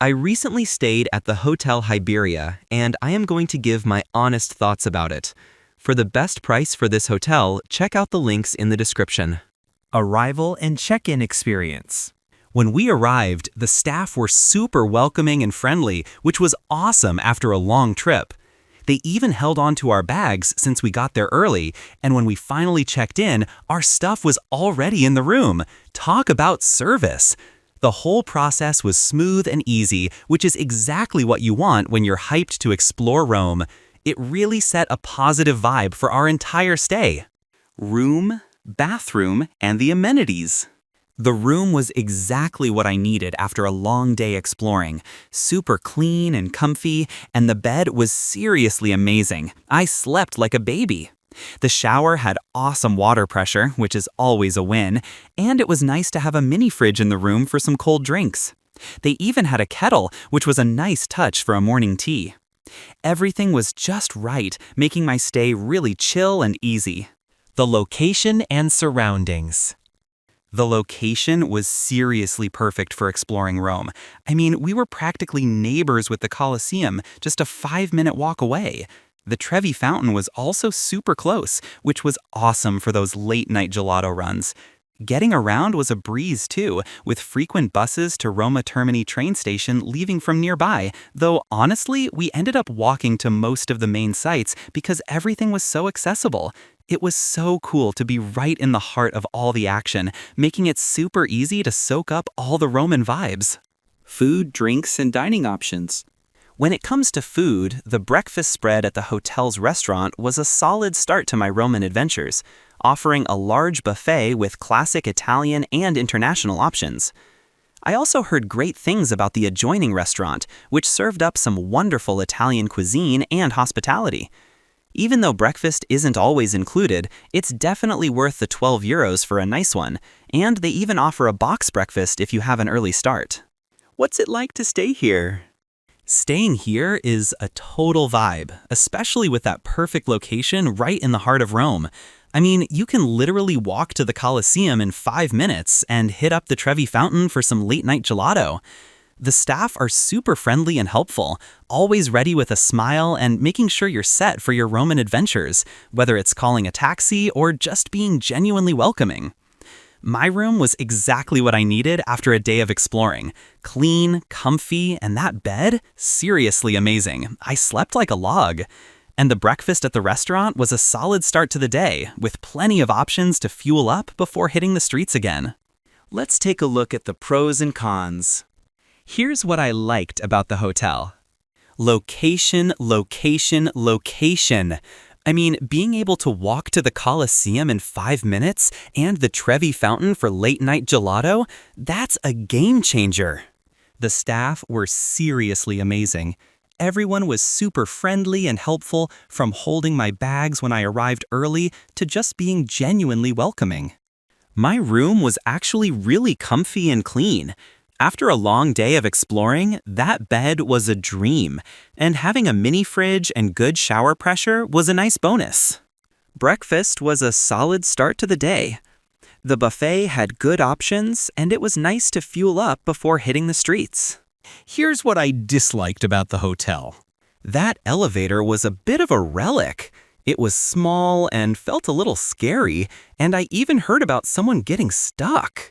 I recently stayed at the Hotel Hiberia, and I am going to give my honest thoughts about it. For the best price for this hotel, check out the links in the description. Arrival and check-in experience. When we arrived, the staff were super welcoming and friendly, which was awesome after a long trip. They even held on to our bags since we got there early, and when we finally checked in, our stuff was already in the room. Talk about service! The whole process was smooth and easy, which is exactly what you want when you're hyped to explore Rome. It really set a positive vibe for our entire stay. Room, bathroom, and the amenities. The room was exactly what I needed after a long day exploring. Super clean and comfy, and the bed was seriously amazing. I slept like a baby. The shower had awesome water pressure, which is always a win, and it was nice to have a mini fridge in the room for some cold drinks. They even had a kettle, which was a nice touch for a morning tea. Everything was just right, making my stay really chill and easy. The location and surroundings. The location was seriously perfect for exploring Rome. I mean, we were practically neighbors with the Colosseum, just a 5-minute walk away. The Trevi Fountain was also super close, which was awesome for those late-night gelato runs. Getting around was a breeze too, with frequent buses to Roma Termini train station leaving from nearby, though honestly, we ended up walking to most of the main sites because everything was so accessible. It was so cool to be right in the heart of all the action, making it super easy to soak up all the Roman vibes. Food, drinks, and dining options. When it comes to food, the breakfast spread at the hotel's restaurant was a solid start to my Roman adventures, offering a large buffet with classic Italian and international options. I also heard great things about the adjoining restaurant, which served up some wonderful Italian cuisine and hospitality. Even though breakfast isn't always included, it's definitely worth the €12 for a nice one, and they even offer a box breakfast if you have an early start. What's it like to stay here? Staying here is a total vibe, especially with that perfect location right in the heart of Rome. I mean, you can literally walk to the Colosseum in 5 minutes and hit up the Trevi Fountain for some late-night gelato. The staff are super friendly and helpful, always ready with a smile and making sure you're set for your Roman adventures, whether it's calling a taxi or just being genuinely welcoming. My room was exactly what I needed after a day of exploring. Clean, comfy, and that bed? Seriously amazing. I slept like a log. And the breakfast at the restaurant was a solid start to the day, with plenty of options to fuel up before hitting the streets again. Let's take a look at the pros and cons. Here's what I liked about the hotel. Location, location, location. I mean, being able to walk to the Colosseum in 5 minutes and the Trevi Fountain for late-night gelato, that's a game changer. The staff were seriously amazing. Everyone was super friendly and helpful, from holding my bags when I arrived early to just being genuinely welcoming. My room was actually really comfy and clean. After a long day of exploring, that bed was a dream, and having a mini fridge and good shower pressure was a nice bonus. Breakfast was a solid start to the day. The buffet had good options, and it was nice to fuel up before hitting the streets. Here's what I disliked about the hotel. That elevator was a bit of a relic. It was small and felt a little scary, and I even heard about someone getting stuck.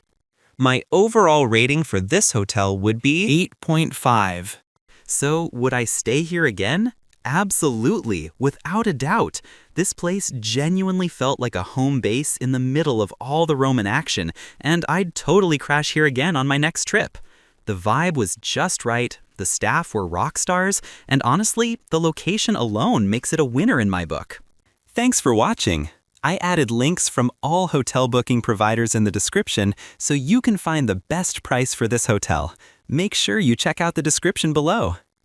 My overall rating for this hotel would be 8.5. So, would I stay here again? Absolutely, without a doubt. This place genuinely felt like a home base in the middle of all the Roman action, and I'd totally crash here again on my next trip. The vibe was just right, the staff were rock stars, and honestly, the location alone makes it a winner in my book. Thanks for watching. I added links from all hotel booking providers in the description so you can find the best price for this hotel. Make sure you check out the description below.